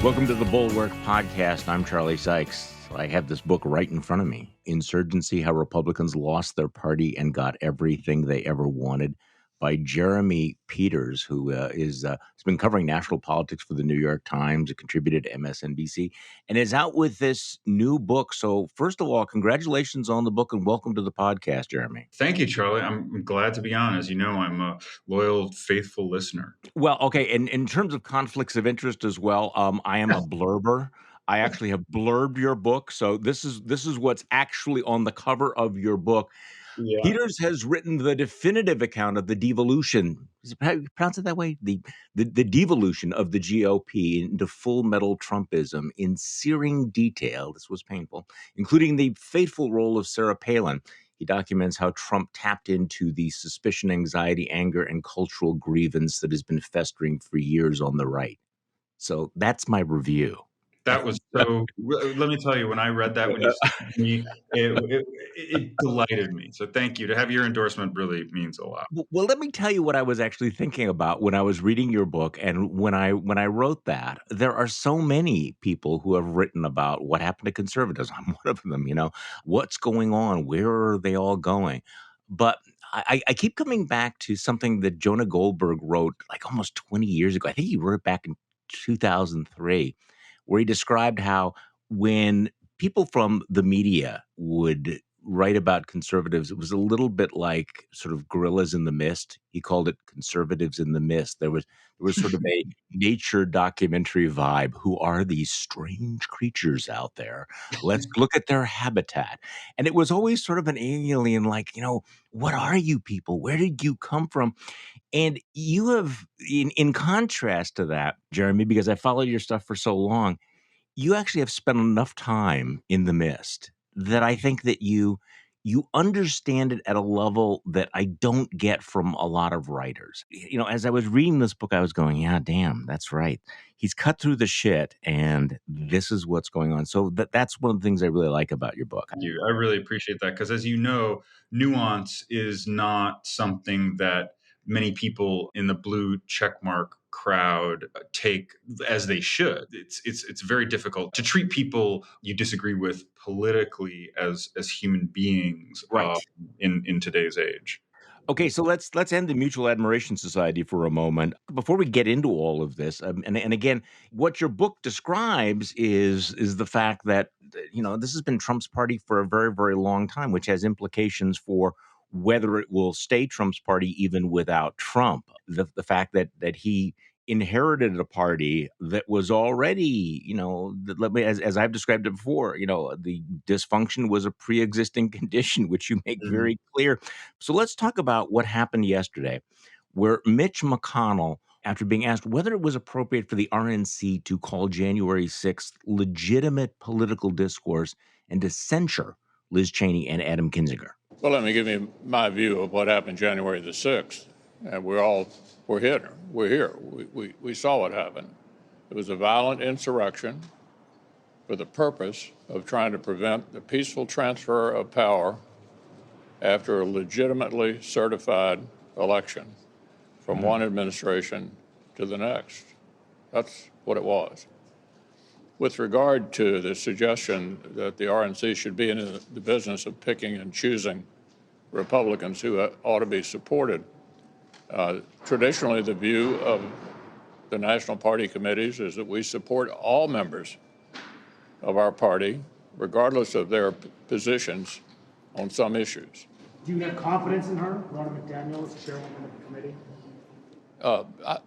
Welcome to the Bulwark podcast. I'm Charlie Sykes. I have this book right in front of me, Insurgency, How Republicans Lost Their Party and Got Everything They Ever Wanted, by Jeremy Peters, who has been covering national politics for the New York Times, a contributor to MSNBC, and is out with this new book. So first of all, congratulations on the book and welcome to the podcast, Jeremy. Thank you, Charlie. I'm glad to be on. As you know, I'm a loyal, faithful listener. Well, okay, and in terms of conflicts of interest as well, I am a blurber. I actually have blurbed your book, so this is what's actually on the cover of your book. Yeah. Peters has written the definitive account of the devolution. Is it how you pronounce it that way? The devolution of the GOP into full metal Trumpism in searing detail. This was painful, including the fateful role of Sarah Palin. He documents how Trump tapped into the suspicion, anxiety, anger, and cultural grievance that has been festering for years on the right. So that's my review. That was so. Let me tell you, when I read that, when you sent it to me, it delighted me. So thank you. To have your endorsement really means a lot. Well, let me tell you what I was actually thinking about when I was reading your book, and when I wrote that. There are so many people who have written about what happened to conservatives. I'm one of them. What's going on? Where are they all going? But I keep coming back to something that Jonah Goldberg wrote like almost 20 years ago. I think he wrote it back in 2003, where he described how when people from the media would write about conservatives, it was a little bit like sort of gorillas in the mist. He called it conservatives in the mist. There was sort of a nature documentary vibe. Who are these strange creatures out there? Let's look at their habitat. And it was always sort of an alien, like, what are you people? Where did you come from? And you have, in contrast to that, Jeremy, because I followed your stuff for so long, you actually have spent enough time in the mist that I think that you understand it at a level that I don't get from a lot of writers. As I was reading this book, I was going, yeah, damn, that's right. He's cut through the shit, and this is what's going on. So that's one of the things I really like about your book. Thank you. I really appreciate that because, as you know, nuance is not something that many people in the blue checkmark crowd take as they should. It's very difficult to treat people you disagree with politically as human beings, Right. In today's age. Okay, so let's end the Mutual Admiration Society for a moment before we get into all of this. And again, what your book describes is the fact that this has been Trump's party for a very, very long time, which has implications for whether it will stay Trump's party even without Trump. The fact that he inherited a party that was already, as I've described it before, the dysfunction was a pre-existing condition, which you make very clear. So let's talk about what happened yesterday, where Mitch McConnell, after being asked whether it was appropriate for the RNC to call January 6th legitimate political discourse and to censure Liz Cheney and Adam Kinzinger. Well, let me give you my view of what happened January the 6th. And we're here. We saw what happened. It was a violent insurrection for the purpose of trying to prevent the peaceful transfer of power after a legitimately certified election from one administration to the next. That's what it was. With regard to the suggestion that the RNC should be in the business of picking and choosing Republicans who ought to be supported, traditionally the view of the National Party committees is that we support all members of our party, regardless of their positions on some issues. Do you have confidence in her, Ronna McDaniel, as chairwoman of the committee?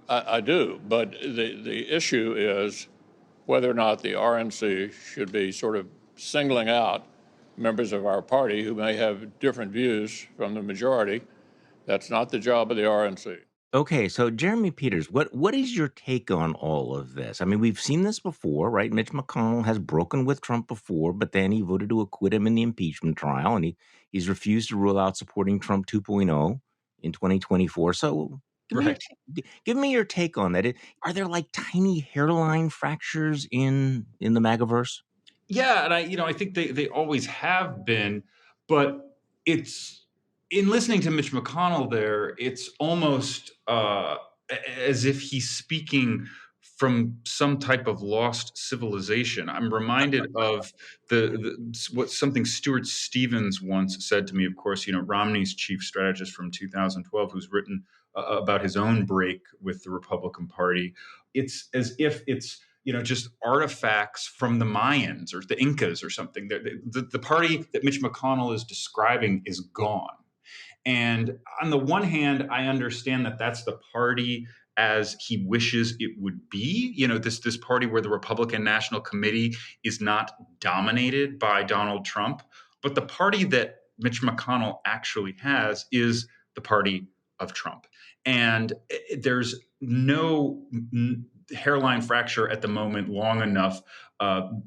I do, but the issue is whether or not the RNC should be sort of singling out members of our party who may have different views from the majority. That's not the job of the RNC. Okay, so Jeremy Peters, what is your take on all of this? I mean, we've seen this before, right? Mitch McConnell has broken with Trump before, but then he voted to acquit him in the impeachment trial, and he's refused to rule out supporting Trump 2.0 in 2024. So give me your take on that. Are there like tiny hairline fractures in the MAGAverse? Yeah, and I think they always have been, but it's in listening to Mitch McConnell there, it's almost as if he's speaking from some type of lost civilization. I'm reminded of what something Stuart Stevens once said to me. Of course, Romney's chief strategist from 2012, who's written about his own break with the Republican Party. It's as if it's just artifacts from the Mayans or the Incas or something. The party that Mitch McConnell is describing is gone. And on the one hand, I understand that that's the party as he wishes it would be. This party where the Republican National Committee is not dominated by Donald Trump. But the party that Mitch McConnell actually has is the party of Trump. And there's no hairline fracture at the moment long enough,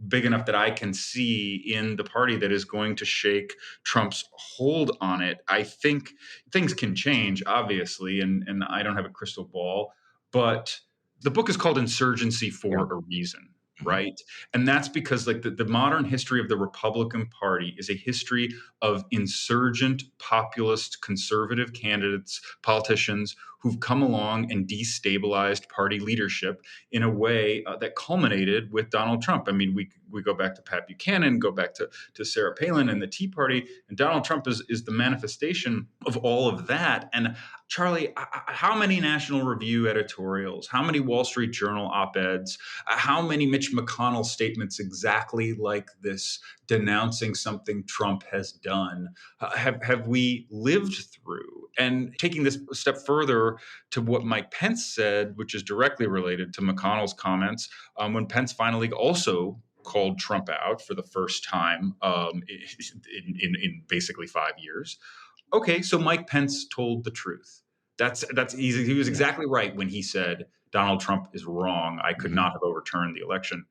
big enough that I can see in the party that is going to shake Trump's hold on it. I think things can change, obviously, and I don't have a crystal ball, but the book is called Insurgency for a reason. Right. And that's because the modern history of the Republican Party is a history of insurgent, populist, conservative candidates, politicians who've come along and destabilized party leadership in a way that culminated with Donald Trump. I mean, we go back to Pat Buchanan, go back to Sarah Palin and the Tea Party, and Donald Trump is the manifestation of all of that. And Charlie, how many National Review editorials, how many Wall Street Journal op-eds, how many Mitch McConnell statements exactly like this denouncing something Trump has done have we lived through? And taking this a step further to what Mike Pence said, which is directly related to McConnell's comments, when Pence finally also called Trump out for the first time in basically 5 years. Okay, so Mike Pence told the truth. That's easy. He was exactly right when he said Donald Trump is wrong. I could not have overturned the election.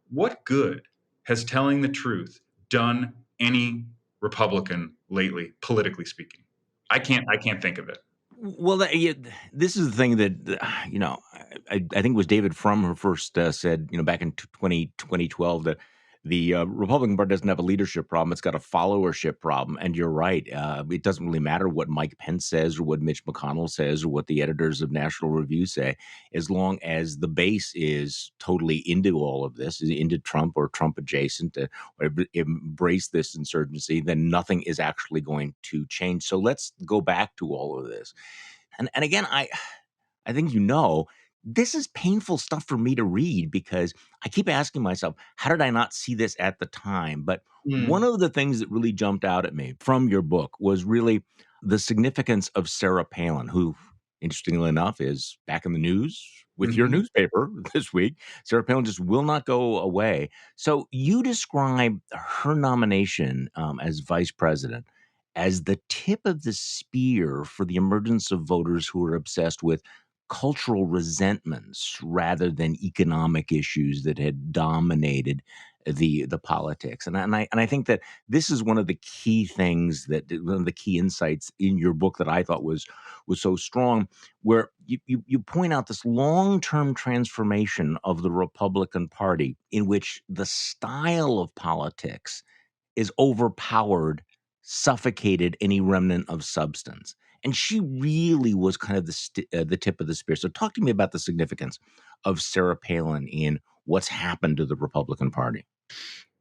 What good has telling the truth done any Republican lately, politically speaking? I can't think of it. Well, this is the thing that I think it was David Frum who first said, back in 2012, that the Republican Party doesn't have a leadership problem; it's got a followership problem. And you're right; it doesn't really matter what Mike Pence says or what Mitch McConnell says or what the editors of National Review say, as long as the base is totally into all of this, is into Trump or Trump adjacent, or embrace this insurgency. Then nothing is actually going to change. So let's go back to all of this. And again, I think this is painful stuff for me to read because I keep asking myself, how did I not see this at the time? But one of the things that really jumped out at me from your book was really the significance of Sarah Palin, who, interestingly enough, is back in the news with your newspaper this week. Sarah Palin just will not go away. So you describe her nomination as vice president as the tip of the spear for the emergence of voters who are obsessed with cultural resentments rather than economic issues that had dominated the politics. And I think that this is one of the key things, that one of the key insights in your book that I thought was so strong, where you point out this long-term transformation of the Republican Party in which the style of politics is overpowered, suffocated any remnant of substance. And she really was kind of the tip of the spear. So talk to me about the significance of Sarah Palin in what's happened to the Republican Party.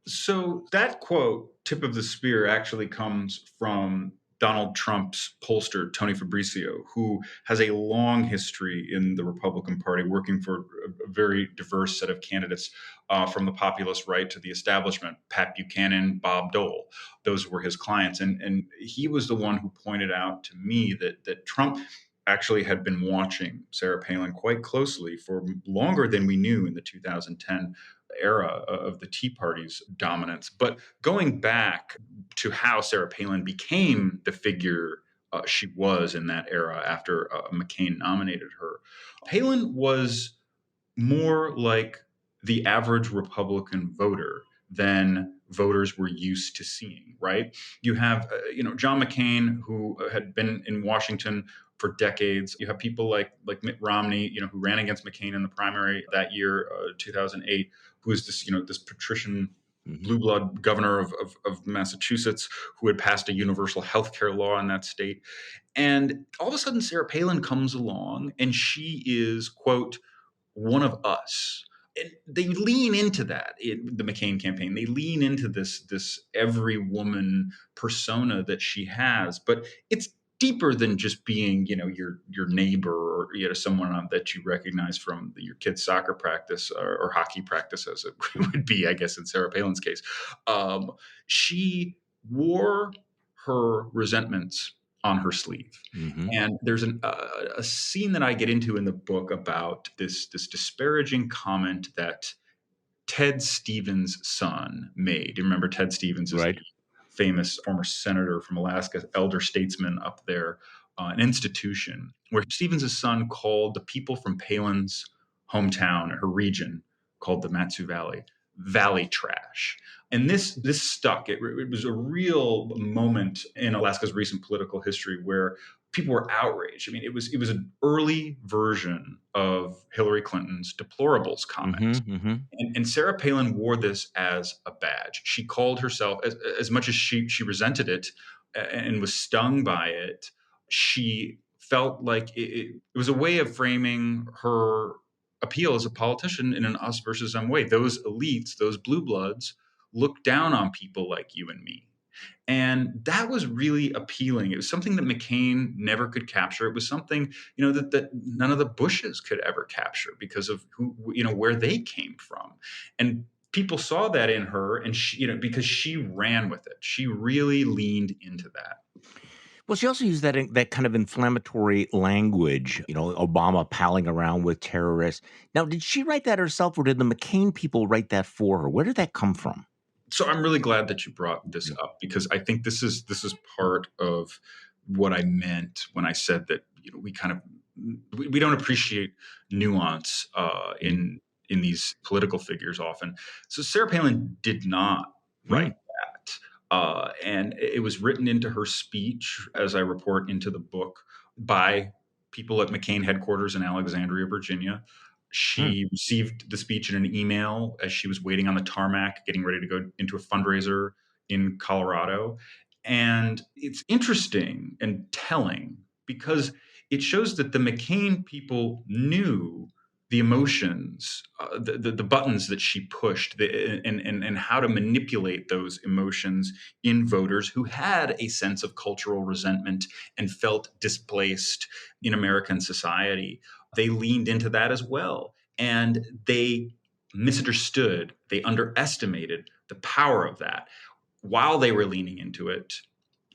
So that quote, tip of the spear, actually comes from Donald Trump's pollster, Tony Fabrizio, who has a long history in the Republican Party, working for a very diverse set of candidates, from the populist right to the establishment. Pat Buchanan, Bob Dole, those were his clients. And he was the one who pointed out to me that Trump actually had been watching Sarah Palin quite closely for longer than we knew in the 2010 era of the Tea Party's dominance. But going back to how Sarah Palin became the figure she was in that era after McCain nominated her, Palin was more like the average Republican voter than voters were used to seeing, right? You have, John McCain, who had been in Washington for decades. You have people like Mitt Romney, who ran against McCain in the primary that year, 2008, who is this patrician blue blood governor of Massachusetts, who had passed a universal health care law in that state. And all of a sudden, Sarah Palin comes along and she is, quote, one of us. And they lean into that. The McCain campaign, they lean into this every woman persona that she has, but it's deeper than just being, your neighbor, or someone that you recognize from your kid's soccer practice, or hockey practice, as it would be, I guess, in Sarah Palin's case. Um, she wore her resentments on her sleeve. Hmm. And there's a scene that I get into in the book about this disparaging comment that Ted Stevens' son made. You remember Ted Stevens is the Right. famous former senator from Alaska, elder statesman up there, an institution where Stevens' son called the people from Palin's hometown, her region, called the Matsu Valley trash. And this stuck. It was a real moment in Alaska's recent political history where people were outraged. I mean, it was an early version of Hillary Clinton's deplorables Hmm. comment. Hmm. And Sarah Palin wore this as a badge. She called herself, as much as she resented it, and was stung by it, she felt like it was a way of framing her appeal as a politician in an us versus them way. Those elites, those blue bloods, look down on people like you and me. And that was really appealing. It was something that McCain never could capture. It was something, that none of the Bushes could ever capture because of where they came from. And people saw that in her, and because she ran with it. She really leaned into that. Well, she also used that kind of inflammatory language, Obama palling around with terrorists. Now, did she write that herself, or did the McCain people write that for her? Where did that come from? So I'm really glad that you brought this Yeah. up, because I think this is part of what I meant when I said that we don't appreciate nuance in these political figures often. So Sarah Palin did not Hmm. write that, and it was written into her speech, as I report into the book, by people at McCain headquarters in Alexandria, Virginia. Hmm. She received the speech in an email as she was waiting on the tarmac, getting ready to go into a fundraiser in Colorado. And it's interesting and telling because it shows that the McCain people knew the emotions, the buttons that she pushed, and how to manipulate those emotions in voters who had a sense of cultural resentment and felt displaced in American society. They leaned into that as well. And they misunderstood, they underestimated the power of that. While they were leaning into it,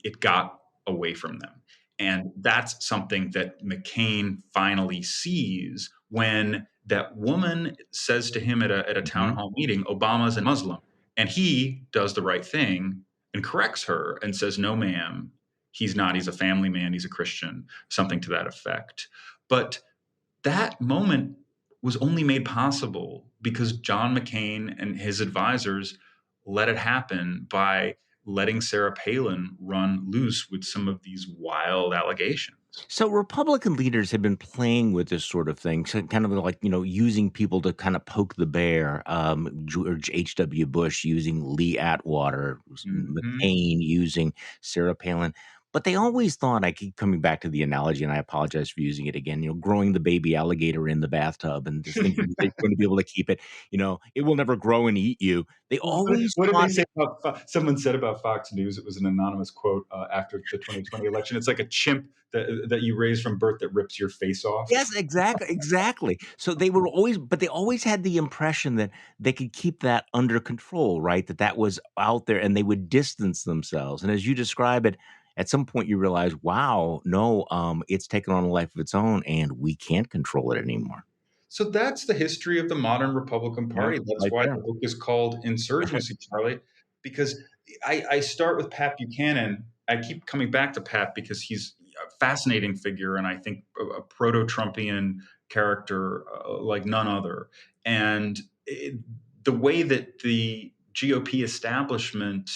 it got away from them. And that's something that McCain finally sees when that woman says to him at a town Hmm. hall meeting, Obama's a Muslim. And he does the right thing and corrects her and says, no, ma'am, he's not. He's a family man. He's a Christian, something to that effect. But that moment was only made possible because John McCain and his advisors let it happen by letting Sarah Palin run loose with some of these wild allegations. So Republican leaders have been playing with this sort of thing, so kind of like, using people to kind of poke the bear. George H.W. Bush using Lee Atwater, Mhm. McCain using Sarah Palin. But they always thought, I keep coming back to the analogy, and I apologize for using it again, growing the baby alligator in the bathtub and just thinking that they're going to be able to keep it, it will never grow and eat you. They always What did they thought. say about someone said about Fox News? It was an anonymous quote after the 2020 election. It's like a chimp that you raise from birth that rips your face off. Yes, exactly, exactly. So they always had the impression that they could keep that under control, right? That was out there and they would distance themselves. And as you describe it, at some point you realize, wow, no, it's taken on a life of its own and we can't control it anymore. So that's the history of the modern Republican Yeah, Party. That's right why there. the book is called Insurgency, Charlie, because I start with Pat Buchanan. I keep coming back to Pat because he's a fascinating figure and I think a proto Trumpian character like none other. And the way that the GOP establishment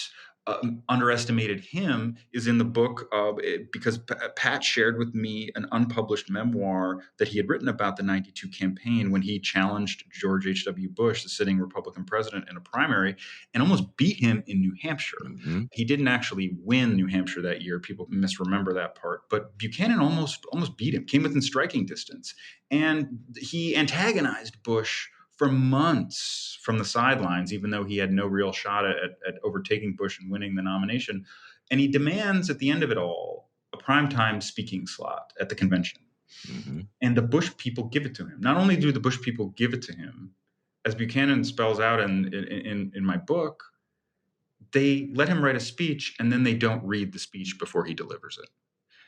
underestimated him is in the book, because Pat shared with me an unpublished memoir that he had written about the 92 campaign when he challenged George H.W. Bush, the sitting Republican president, in a primary and almost beat him in New Hampshire. Hmm. He didn't actually win New Hampshire that year. People misremember that part. But Buchanan almost beat him, came within striking distance. And he antagonized Bush for months from the sidelines, even though he had no real shot at overtaking Bush and winning the nomination. And he demands at the end of it all a primetime speaking slot at the convention. Hmm. And the Bush people give it to him. Not only do the Bush people give it to him, as Buchanan spells out in my book, they let him write a speech and then they don't read the speech before he delivers it.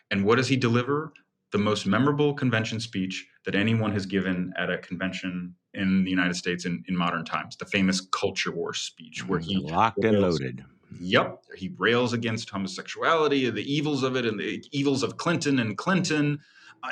And what does he deliver? The most memorable convention speech that anyone has given at a convention in the United States in modern times, the famous culture war speech, where he Locked and rails, loaded. yep, he rails against homosexuality, the evils of it, and the evils of Clinton, and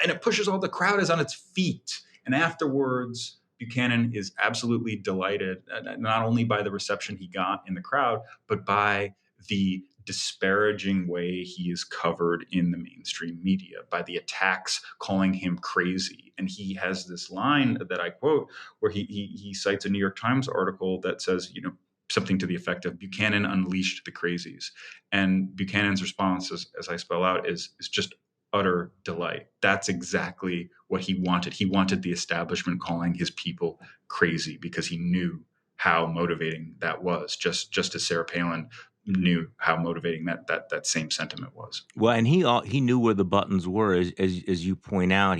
it pushes all the crowd is on its feet. And afterwards, Buchanan is absolutely delighted, not only by the reception he got in the crowd, but by the disparaging way he is covered in the mainstream media, by the attacks calling him crazy. And he has this line that I quote where he cites a New York Times article that says, something to the effect of Buchanan unleashed the crazies. And Buchanan's response, as I spell out, is just utter delight. That's exactly what he wanted. He wanted the establishment calling his people crazy because he knew how motivating that was, just as Sarah Palin knew how motivating that same sentiment was. Well, and he knew where the buttons were, as you point out.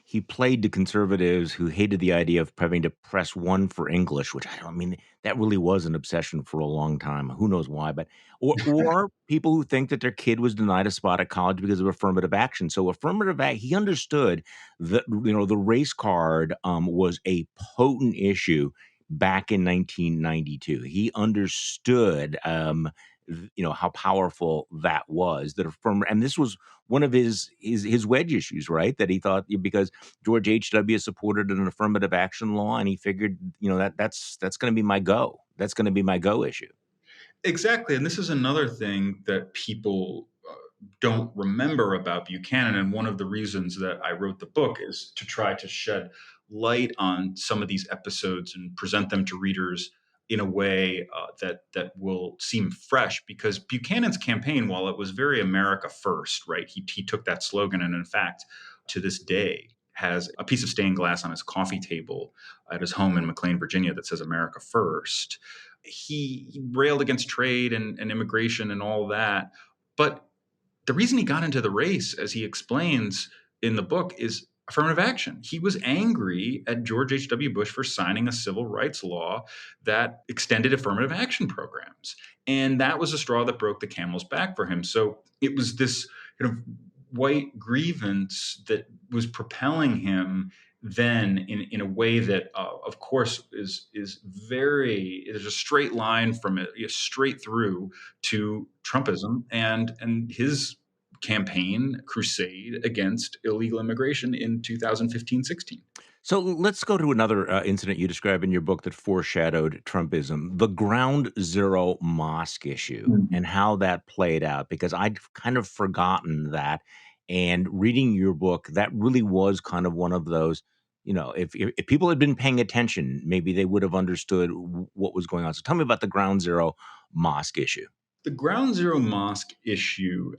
He played to conservatives who hated the idea of having to press one for English, which I don't mean that really was an obsession for a long time. Who knows why? But or people who think that their kid was denied a spot at college because of affirmative action. So affirmative act, he understood that the race card was a potent issue back in 1992. He understood. How powerful that was, and this was one of his wedge issues, right? That he thought, because George H.W. supported an affirmative action law, and he figured, that's going to be my go. That's going to be my go issue. Exactly. And this is another thing that people don't remember about Buchanan. And one of the reasons that I wrote the book is to try to shed light on some of these episodes and present them to readers in a way that will seem fresh. Because Buchanan's campaign, while it was very America first, right? He took that slogan, and in fact, to this day, has a piece of stained glass on his coffee table at his home in McLean, Virginia, that says America First. He railed against trade and immigration and all that. But the reason he got into the race, as he explains in the book, is affirmative action. He was angry at George H.W. Bush for signing a civil rights law that extended affirmative action programs. And that was a straw that broke the camel's back for him. So it was this kind of white grievance that was propelling him then in a way that, of course, is very, there's a straight line from it, straight through to Trumpism and his campaign crusade against illegal immigration in 2015-16. So let's go to another incident you describe in your book that foreshadowed Trumpism, the Ground Zero Mosque issue, and how that played out, because I'd kind of forgotten that. And reading your book, that really was kind of one of those, if people had been paying attention, maybe they would have understood what was going on. So tell me about the Ground Zero Mosque issue. The Ground Zero Mosque issue,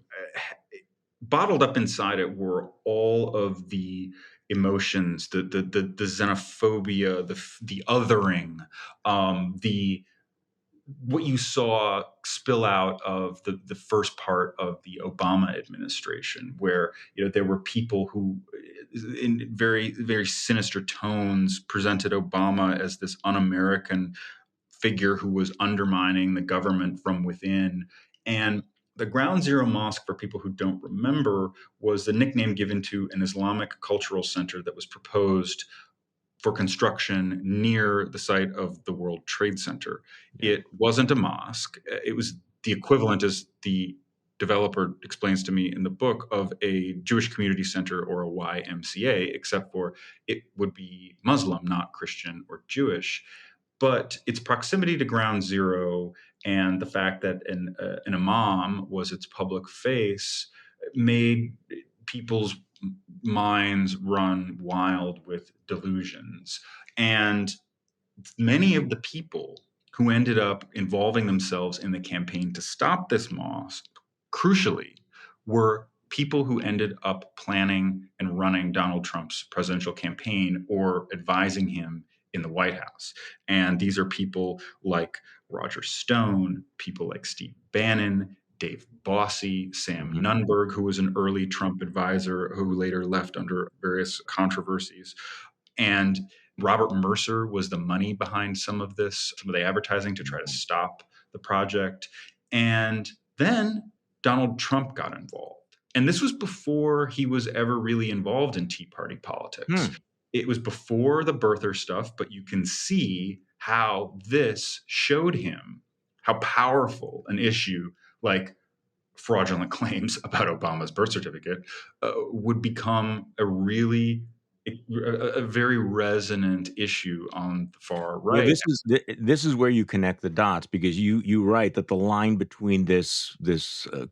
bottled up inside it were all of the emotions, the xenophobia, the othering, the what you saw spill out of the first part of the Obama administration, where there were people who, in very very sinister tones, presented Obama as this un-American figure who was undermining the government from within. And the Ground Zero Mosque, for people who don't remember, was the nickname given to an Islamic cultural center that was proposed for construction near the site of the World Trade Center. It wasn't a mosque. It was the equivalent, as the developer explains to me in the book, of a Jewish community center or a YMCA, except for it would be Muslim, not Christian or Jewish. But its proximity to ground zero and the fact that an imam was its public face made people's minds run wild with delusions. And many of the people who ended up involving themselves in the campaign to stop this mosque, crucially, were people who ended up planning and running Donald Trump's presidential campaign or advising him in the White House. And these are people like Roger Stone, people like Steve Bannon, Dave Bossie, Sam Mhm. Nunberg, who was an early Trump advisor who later left under various controversies. And Robert Mercer was the money behind some of this, some of the advertising to try to stop the project. And then Donald Trump got involved. And this was before he was ever really involved in Tea Party politics. Hmm. It was before the birther stuff, but you can see how this showed him how powerful an issue like fraudulent claims about Obama's birth certificate would become a very resonant issue on the far Well, right. this is where you connect the dots because you write that the line between this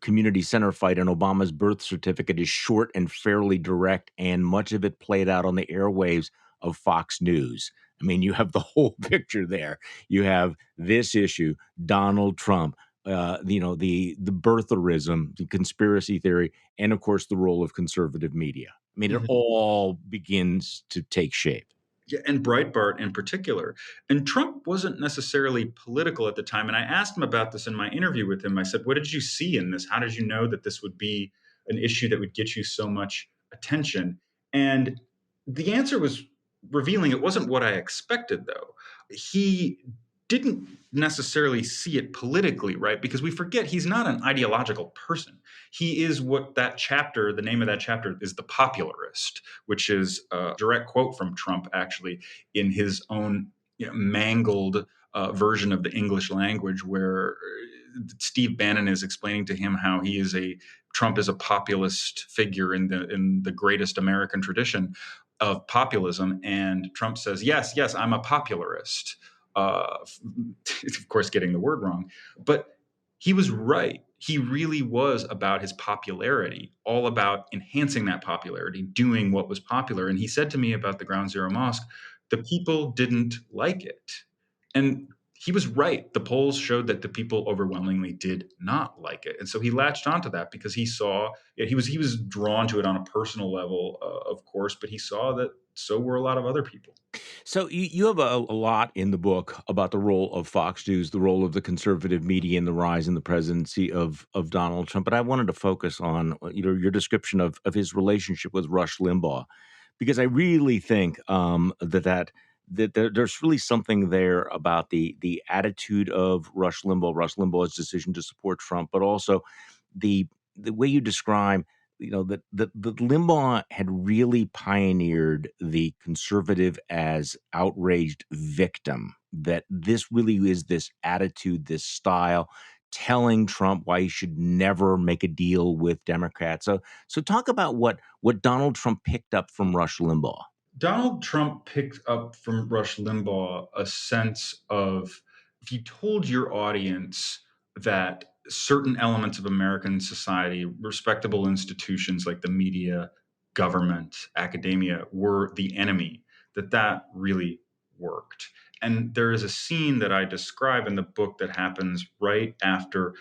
community center fight and Obama's birth certificate is short and fairly direct, and much of it played out on the airwaves of Fox News. I mean, you have the whole picture there. You have this issue, Donald Trump, the birtherism, the conspiracy theory, and of course the role of conservative media. I mean, it Mhm. all begins to take shape. Yeah, and Breitbart in particular. And Trump wasn't necessarily political at the time. And I asked him about this in my interview with him. I said, "What did you see in this? How did you know that this would be an issue that would get you so much attention?" And the answer was revealing. It wasn't what I expected, though. He didn't necessarily see it politically, right? Because we forget he's not an ideological person. He is what that chapter, the name of that chapter is The Popularist, which is a direct quote from Trump, actually, in his own mangled version of the English language, where Steve Bannon is explaining to him how Trump is a populist figure in the greatest American tradition of populism, and Trump says, "Yes, yes, I'm a popularist." Uh, of course, getting the word wrong, but he was right. He really was about his popularity, all about enhancing that popularity, doing what was popular. And he said to me about the Ground Zero Mosque, the people didn't like it. And he was right. The polls showed that the people overwhelmingly did not like it. And so he latched onto that because he saw he was drawn to it on a personal level, of course, but he saw that so were a lot of other people. So you have a lot in the book about the role of Fox News, the role of the conservative media, and the rise in the presidency of Donald Trump. But I wanted to focus on your description of his relationship with Rush Limbaugh, because I really think there's really something there about the attitude of Rush Limbaugh's decision to support Trump, but also the way you describe that Limbaugh had really pioneered the conservative as outraged victim. That this really is this attitude, this style, telling Trump why he should never make a deal with Democrats. So talk about what Donald Trump picked up from Rush Limbaugh. Donald Trump picked up from Rush Limbaugh a sense of if you told your audience that certain elements of American society, respectable institutions like the media, government, academia, were the enemy, that really worked. And there is a scene that I describe in the book that happens right after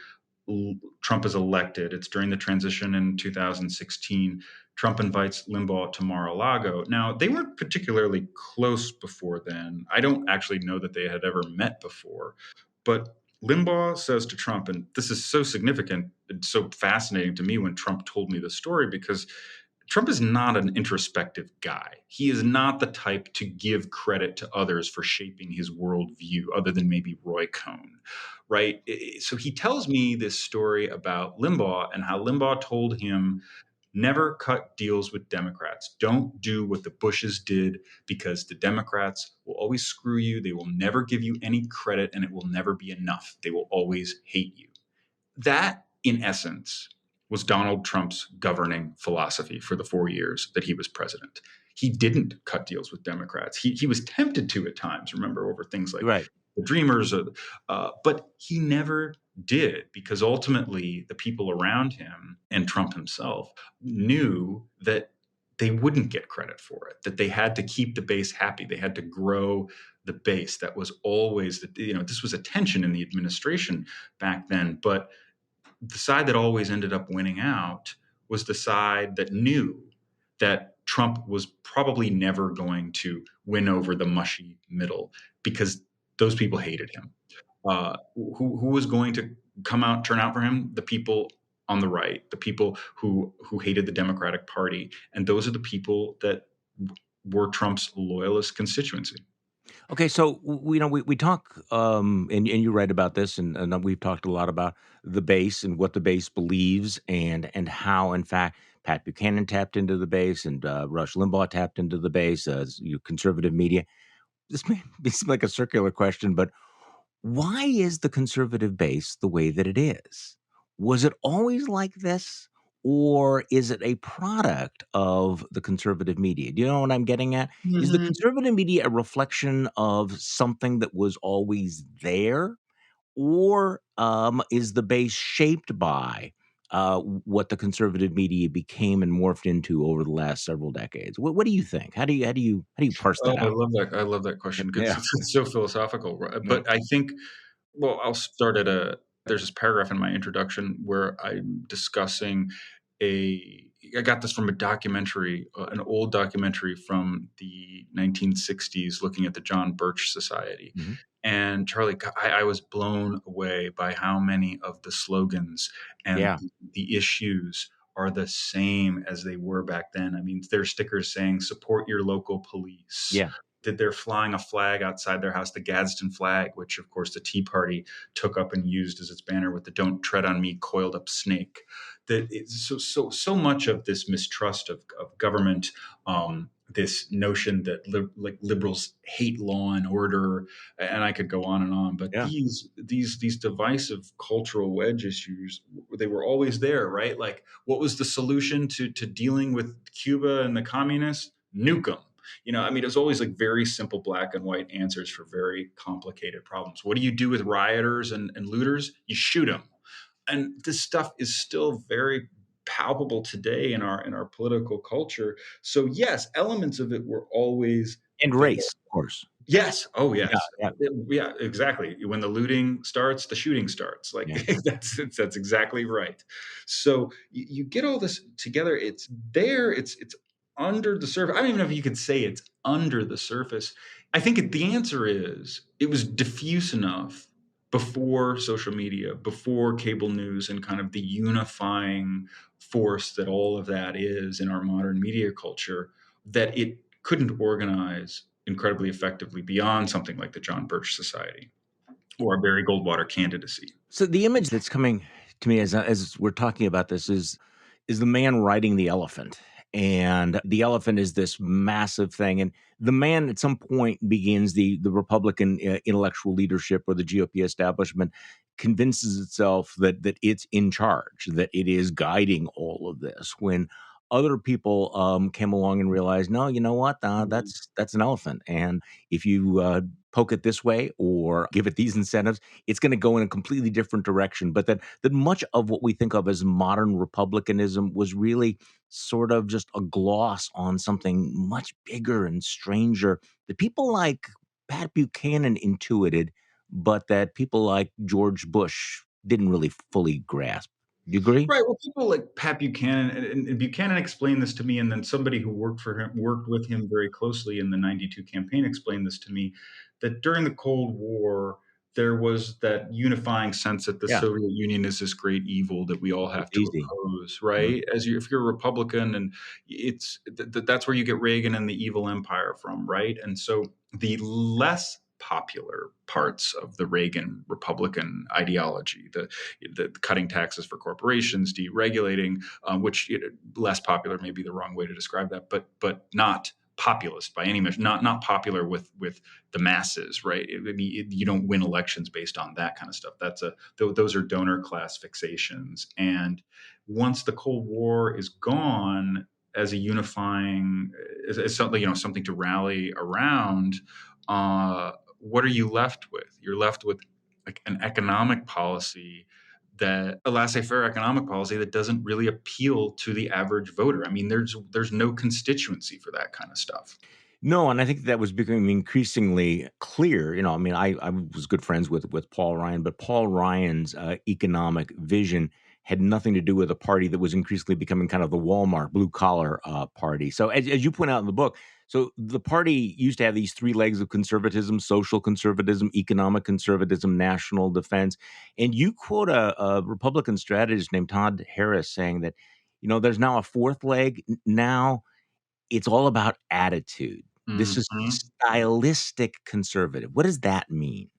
Trump is elected. It's during the transition in 2016. Trump invites Limbaugh to Mar-a-Lago. Now, they weren't particularly close before then. I don't actually know that they had ever met before. But Limbaugh says to Trump, and this is so significant, it's so fascinating to me when Trump told me the story, because Trump is not an introspective guy. He is not the type to give credit to others for shaping his worldview, other than maybe Roy Cohn, right? So he tells me this story about Limbaugh and how Limbaugh told him, never cut deals with Democrats. Don't do what the Bushes did, because the Democrats will always screw you. They will never give you any credit, and it will never be enough. They will always hate you. That, in essence, was Donald Trump's governing philosophy for the 4 years that he was president. He didn't cut deals with Democrats. He was tempted to at times, remember, over things like Right. the Dreamers, but he never did, because ultimately the people around him and Trump himself knew that they wouldn't get credit for it, that they had to keep the base happy. They had to grow the base. That was always, this was a tension in the administration back then. But the side that always ended up winning out was the side that knew that Trump was probably never going to win over the mushy middle, because those people hated him. Who was going to turn out for him? The people on the right, the people who hated the Democratic Party, and those are the people that were Trump's loyalist constituency. Okay, so we talk, and you write about this, and we've talked a lot about the base and what the base believes, and how, in fact, Pat Buchanan tapped into the base, and Rush Limbaugh tapped into the base, conservative media. This may seem like a circular question, but why is the conservative base the way that it is? Was it always like this? Or is it a product of the conservative media? Do you know what I'm getting at? Is the Mhm. conservative media a reflection of something that was always there? Or is the base shaped by what the conservative media became and morphed into over the last several decades? What do you think? How do you parse Oh, that I out? love that. I love that question because Yeah. it's so philosophical. Yeah. But I think, well, I'll start at there's this paragraph in my introduction where I'm discussing I got this from a documentary, an old documentary from the 1960s, looking at the John Birch Society. Mhm. And Charlie, I was blown away by how many of the slogans and Yeah. the issues are the same as they were back then. I mean, there are stickers saying "Support your local police." Yeah. That they're flying a flag outside their house, the Gadsden flag, which of course the Tea Party took up and used as its banner with the "Don't tread on me, coiled up snake." That it's so much of this mistrust of government, this notion that like liberals hate law and order, and I could go on and on. But Yeah. these divisive cultural wedge issues, they were always there, right? Like, what was the solution to dealing with Cuba and the communists? Nuke them. I mean, it's always like very simple black and white answers for very complicated problems. What do you do with rioters and looters? You shoot them. And this stuff is still very palpable today in our political culture. So yes, elements of it were always And there. race, of course. Yes. Oh, Yeah, yes. yeah, Yeah, exactly. When the looting starts, the shooting starts. Like yeah. that's exactly right. So you get all this together. It's there. It's under the surface. I don't even know if you could say it's under the surface. I think the answer is it was diffuse enough before social media, before cable news, and kind of the unifying force that all of that is in our modern media culture, that it couldn't organize incredibly effectively beyond something like the John Birch Society or a Barry Goldwater candidacy. So the image that's coming to me as we're talking about this is the man riding the elephant, and the elephant is this massive thing, and the man at some point begins the Republican intellectual leadership or the GOP establishment convinces itself that it's in charge, that it is guiding all of this. When other people came along and realized, no, you know what, Mhm. that's an elephant, and if you poke it this way or give it these incentives, it's going to go in a completely different direction. But that much of what we think of as modern republicanism was really sort of just a gloss on something much bigger and stranger that people like Pat Buchanan intuited, but that people like George Bush didn't really fully grasp. Do you agree? Right. Well, people like Pat Buchanan, and Buchanan explained this to me, and then somebody who worked with him very closely in the '92 campaign explained this to me, that during the Cold War, there was that unifying sense that the Yeah, Soviet Union is this great evil that we all it's have to easy. oppose, Mhm. right? If you're a Republican, and that's where you get Reagan and the evil empire from, right? And so the less popular parts of the Reagan Republican ideology, the cutting taxes for corporations, deregulating, which less popular may be the wrong way to describe that, but not populist by any measure, not popular with the masses, right? You don't win elections based on that kind of stuff. Those are donor class fixations. And once the Cold War is gone, as a unifying, as something, something to rally around, what are you left with? You're left with like an economic policy, that a laissez-faire economic policy that doesn't really appeal to the average voter. I mean, there's no constituency for that kind of stuff. No, and I think that was becoming increasingly clear. I mean, I was good friends with Paul Ryan, but Paul Ryan's economic vision had nothing to do with a party that was increasingly becoming kind of the Walmart blue collar party. So, as you point out in the book, so the party used to have these three legs of conservatism: social conservatism, economic conservatism, national defense. And you quote a Republican strategist named Todd Harris saying that, there's now a fourth leg. Now it's all about attitude. This is Mhm. stylistic conservative. What does that mean?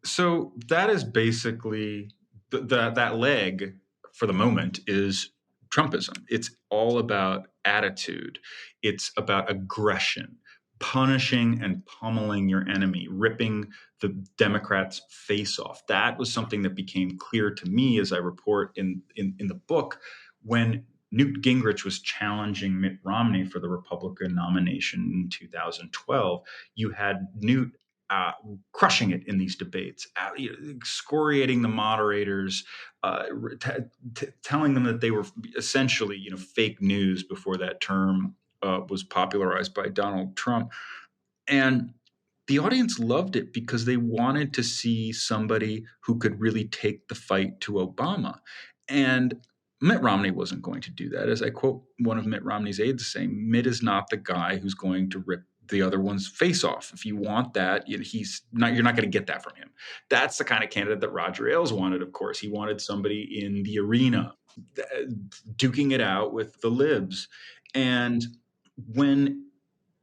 So that is basically that leg for the moment is Trumpism. It's all about attitude. It's about aggression, punishing and pummeling your enemy, ripping the Democrats' face off. That was something that became clear to me as I report in the book when Newt Gingrich was challenging Mitt Romney for the Republican nomination in 2012. You had Newt uh, crushing it in these debates, excoriating the moderators, telling them that they were essentially, fake news before that term was popularized by Donald Trump. And the audience loved it because they wanted to see somebody who could really take the fight to Obama. And Mitt Romney wasn't going to do that. As I quote one of Mitt Romney's aides saying, Mitt is not the guy who's going to rip the other one's face off. If you want that, you're not going to get that from him. That's the kind of candidate that Roger Ailes wanted, of course. He wanted somebody in the arena, duking it out with the libs. And when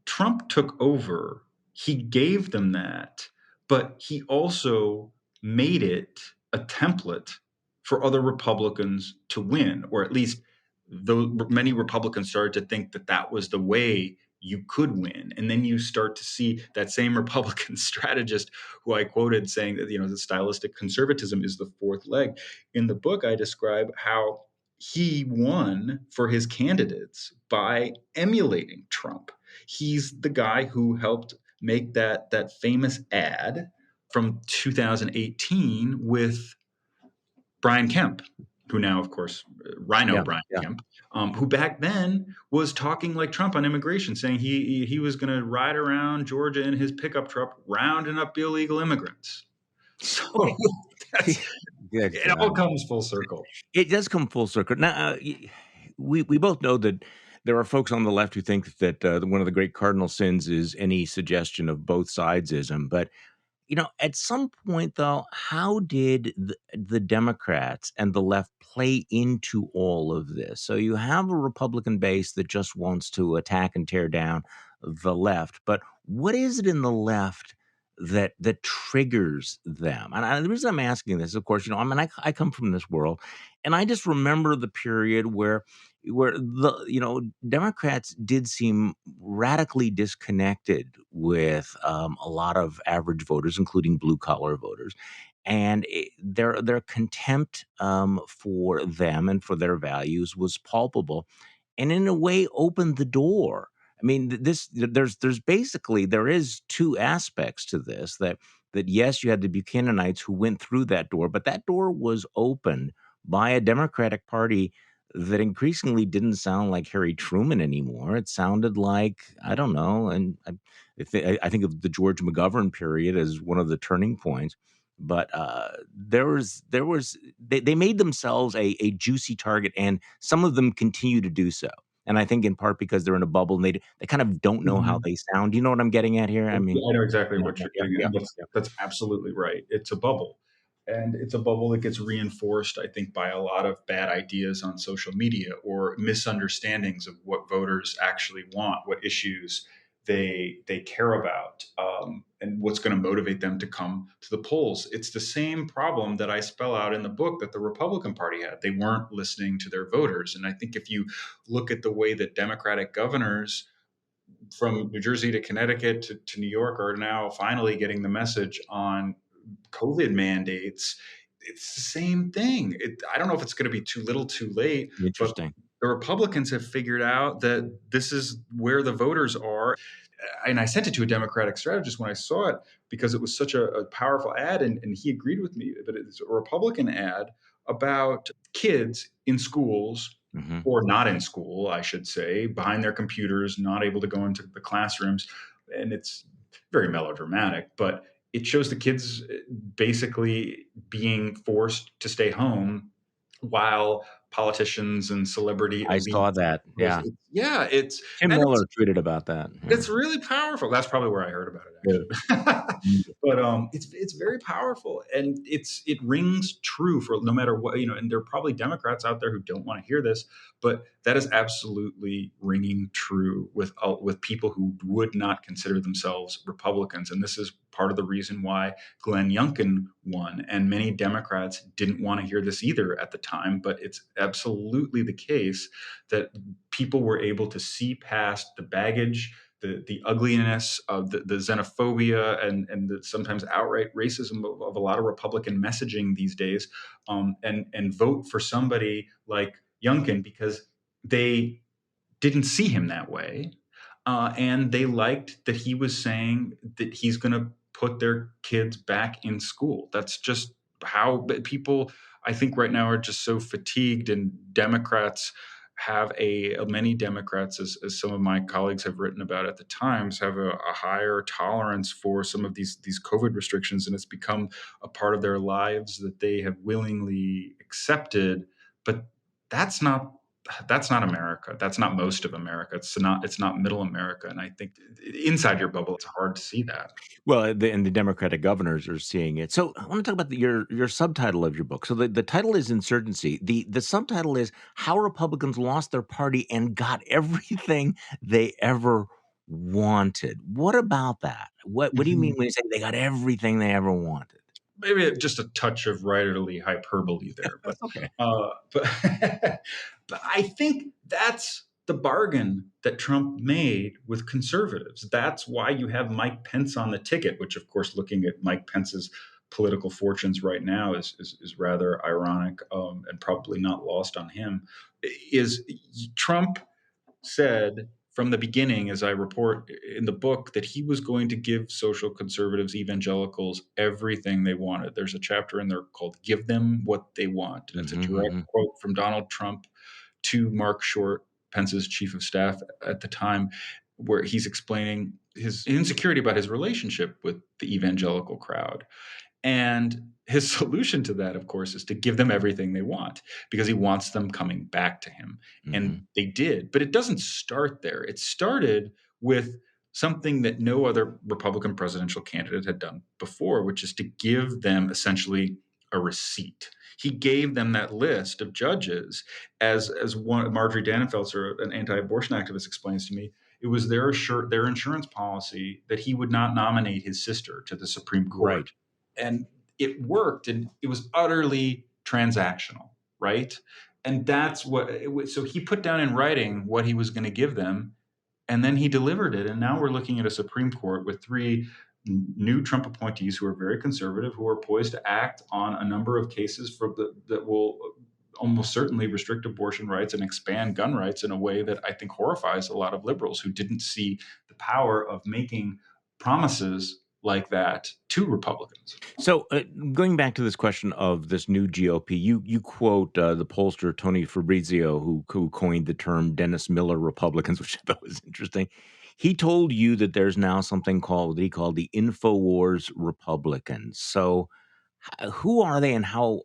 Trump took over, he gave them that, but he also made it a template for other Republicans to win, or at least though many Republicans started to think that that was the way you could win. And then you start to see that same Republican strategist who I quoted saying that, the stylistic conservatism is the fourth leg. In the book, I describe how he won for his candidates by emulating Trump. He's the guy who helped make that famous ad from 2018 with Brian Kemp, who now, of course, Rhino Yeah, Brian yeah. Kemp, who back then was talking like Trump on immigration, saying he was going to ride around Georgia in his pickup truck, rounding up illegal immigrants. So Okay. that's, Good it all God. comes full circle. It does come full circle. Now, we both know that there are folks on the left who think that one of the great cardinal sins is any suggestion of both sidesism. But at some point, though, how did the Democrats and the left play into all of this? So you have a Republican base that just wants to attack and tear down the left, but what is it in the left that triggers them? And the reason I'm asking this, of course, I come from this world, and I just remember the period where the Democrats did seem radically disconnected with a lot of average voters, including blue collar voters, and their contempt for them and for their values was palpable, and in a way opened the door. I mean, there's basically there is two aspects to this that yes, you had the Buchananites who went through that door, but that door was opened by a Democratic Party that increasingly didn't sound like Harry Truman anymore. It sounded like, I don't know, and I think of the George McGovern period as one of the turning points. But they made themselves a juicy target, and some of them continue to do so. And I think in part because they're in a bubble and they kind of don't know how Mhm. they sound. Do you know what I'm getting at here? I mean, I know exactly yeah, what yeah, you're yeah, getting at, yeah, and yeah. that's absolutely right. It's a bubble, and it's a bubble that gets reinforced, I think, by a lot of bad ideas on social media or misunderstandings of what voters actually want, what issues they care about, and what's going to motivate them to come to the polls. It's the same problem that I spell out in the book that the Republican Party had. They weren't listening to their voters, and I think if you look at the way that Democratic governors from New Jersey to Connecticut to New York are now finally getting the message on COVID mandates. It's the same thing. I don't know if it's going to be too little, too late, but Interesting. the Republicans have figured out that this is where the voters are. And I sent it to a Democratic strategist when I saw it because it was such a powerful ad, and he agreed with me that it's a Republican ad about kids in schools Hmm. or not in school, I should say, behind their computers, not able to go into the classrooms. And it's very melodramatic, but it shows the kids basically being forced to stay home while politicians and celebrity I elite. saw that. Yeah. Yeah, it's Tim and Miller tweeted about that. Yeah. it's really powerful. That's probably where I heard about Good. it, actually. But it's very powerful, and it rings true for no matter what, And there are probably Democrats out there who don't want to hear this, but that is absolutely ringing true with people who would not consider themselves Republicans, and this is part of the reason why Glenn Youngkin won, and many Democrats didn't want to hear this either at the time. But it's absolutely the case that people were able to see past the baggage, the ugliness of the xenophobia and the sometimes outright racism of a lot of Republican messaging these days, and vote for somebody like Youngkin because they didn't see him that way. And they liked that he was saying that he's going to put their kids back in school. That's just how people, I think, right now are just so fatigued, and Democrats have many Democrats, as some of my colleagues have written about at the Times, have a higher tolerance for some of these COVID restrictions, and it's become a part of their lives that they have willingly accepted. But that's not that's not America. That's not most of America. It's not middle America. And I think inside your bubble, it's hard to see that. Well, and the Democratic governors are seeing it. So I want to talk about your subtitle of your book. So the title is Insurgency. The subtitle is How Republicans Lost Their Party and Got Everything They Ever Wanted. What about that? What do you mean Mhm. when you say they got everything they ever wanted? Maybe just a touch of writerly hyperbole there, but That's okay. but but I think that's the bargain that Trump made with conservatives. That's why you have Mike Pence on the ticket, which, of course, looking at Mike Pence's political fortunes right now is rather ironic, and probably not lost on him. Is Trump said from the beginning, as I report in the book, that he was going to give social conservatives, evangelicals, everything they wanted. There's a chapter in there called Give Them What They Want. And it's a Hmm. direct Hmm. quote from Donald Trump to Mark Short, Pence's chief of staff at the time, where he's explaining his insecurity about his relationship with the evangelical crowd. And his solution to that, of course, is to give them everything they want because he wants them coming back to him. And Hmm. they did. But it doesn't start there. It started with something that no other Republican presidential candidate had done before, which is to give them essentially a receipt. He gave them that list of judges, as one Marjorie Dannenfelser, an anti-abortion activist, explains to me. It was their insurance policy that he would not nominate his sister to the Supreme Right. Court, and it worked, and it was utterly transactional, right? And that's what it was. So he put down in writing what he was going to give them, and then he delivered it. And now we're looking at a Supreme Court with three new Trump appointees who are very conservative, who are poised to act on a number of cases that will almost certainly restrict abortion rights and expand gun rights in a way that I think horrifies a lot of liberals who didn't see the power of making promises like that to Republicans. So, going back to this question of this new GOP, you quote the pollster Tony Fabrizio, who coined the term Dennis Miller Republicans, which I thought was interesting. He told you that there's now something called that he called the Infowars Republicans. So, who are they, and how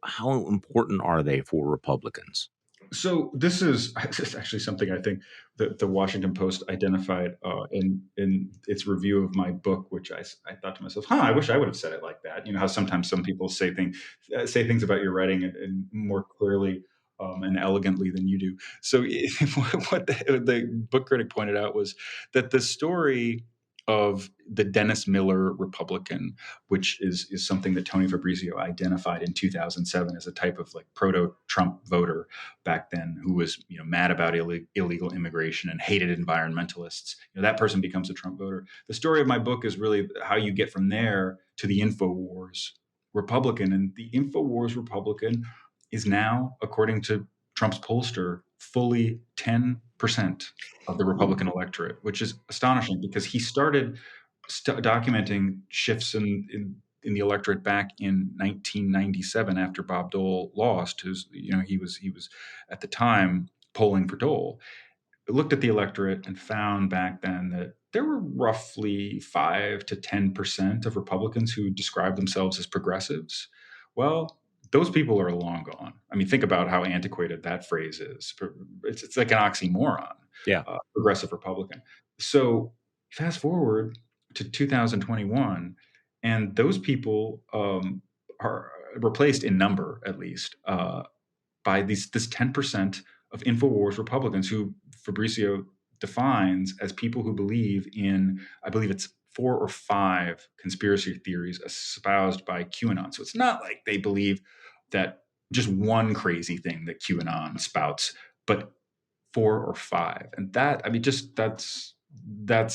important are they for Republicans? So this is actually something I think that the Washington Post identified in its review of my book, which I thought to myself, I wish I would have said it like that. You know how sometimes some people say things about your writing and more clearly and elegantly than you do. So what the book critic pointed out was that the story of the Dennis Miller Republican, which is something that Tony Fabrizio identified in 2007 as a type of like proto-Trump voter back then, who was mad about illegal immigration and hated environmentalists. That person becomes a Trump voter. The story of my book is really how you get from there to the Infowars Republican, and the Infowars Republican is now, according to Trump's pollster, fully 10% of the Republican electorate, which is astonishing because he started documenting shifts in the electorate back in 1997 after Bob Dole lost. He was at the time polling for Dole. Looked at the electorate and found back then that there were roughly 5 to 10% of Republicans who described themselves as progressives. Well, those people are long gone. I mean, think about how antiquated that phrase is. It's like an oxymoron. Yeah. Progressive Republican. So fast forward to 2021, and those people are replaced in number, at least, by this 10% of Infowars Republicans, who Fabrizio defines as people who believe in, I believe it's 4 or 5 conspiracy theories espoused by QAnon. So it's not like they believe that just one crazy thing that QAnon spouts, but 4 or 5. And that's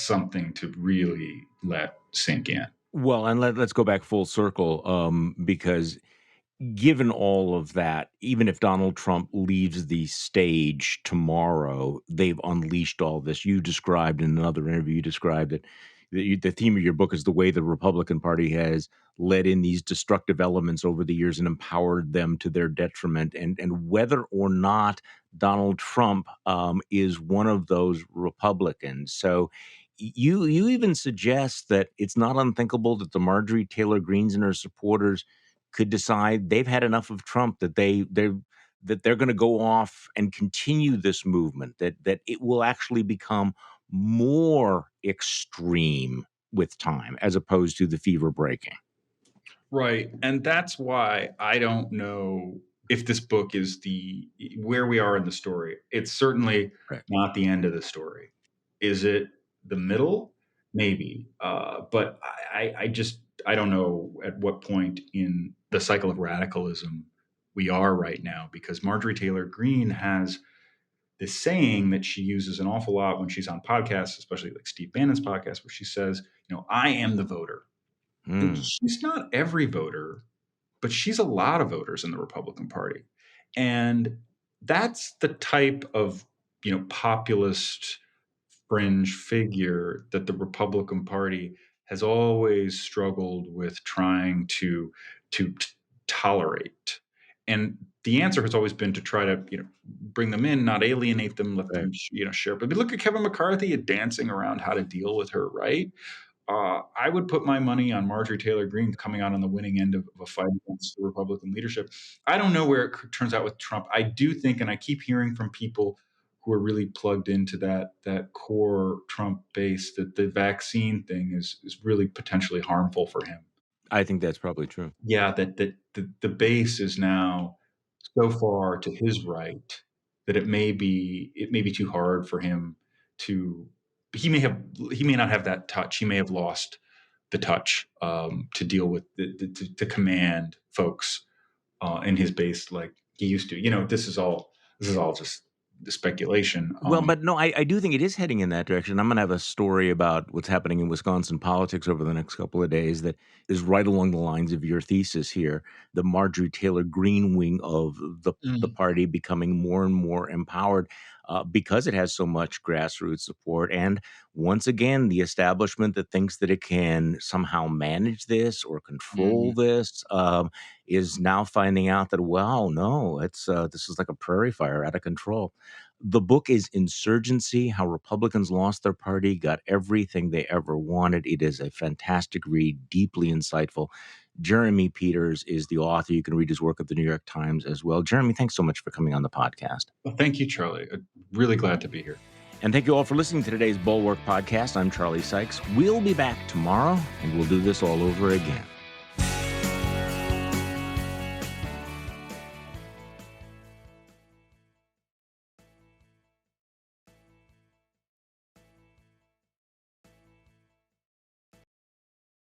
something to really let sink in. Well, and let's go back full circle, because given all of that, even if Donald Trump leaves the stage tomorrow, they've unleashed all this. You described in another interview, you described it. The theme of your book is the way the Republican Party has led in these destructive elements over the years and empowered them to their detriment. And whether or not Donald Trump is one of those Republicans. So you even suggest that it's not unthinkable that the Marjorie Taylor Greens and her supporters could decide they've had enough of Trump, that they're going to go off and continue this movement, that it will actually become more extreme with time as opposed to the fever breaking. Right. And that's why I don't know if this book is where we are in the story. It's certainly not the end of the story. Is it the middle? Maybe. But I don't know at what point in the cycle of radicalism we are right now, because Marjorie Taylor Greene has this saying that she uses an awful lot when she's on podcasts, especially like Steve Bannon's podcast, where she says, I am the voter. And she's not every voter, but she's a lot of voters in the Republican Party. And that's the type of, populist fringe figure that the Republican Party has always struggled with trying to tolerate. And the answer has always been to try to, bring them in, not alienate them, let them, share. But look at Kevin McCarthy dancing around how to deal with her, right? I would put my money on Marjorie Taylor Greene coming out on the winning end of a fight against the Republican leadership. I don't know where it turns out with Trump. I do think, and I keep hearing from people who are really plugged into that core Trump base, that the vaccine thing is really potentially harmful for him. I think that's probably true. Yeah, that the base is now so far to his right that it may be too hard for him to. He may not have that touch. He may have lost the touch to deal with to command folks in his base like he used to. This is all just the speculation. Well, but no, I do think it is heading in that direction. I'm going to have a story about what's happening in Wisconsin politics over the next couple of days that is right along the lines of your thesis here. The Marjorie Taylor Greene wing of the party becoming more and more empowered because it has so much grassroots support. And once again, the establishment that thinks that it can somehow manage this or control this is now finding out that, wow, no, this is like a prairie fire out of control. The book is Insurgency: How Republicans Lost Their Party, Got Everything They Ever Wanted. It is a fantastic read, deeply insightful. Jeremy Peters is the author. You can read his work at the New York Times as well. Jeremy, thanks so much for coming on the podcast. Well, thank you, Charlie. Really glad to be here. And thank you all for listening to today's Bulwark podcast. I'm Charlie Sykes. We'll be back tomorrow, and we'll do this all over again.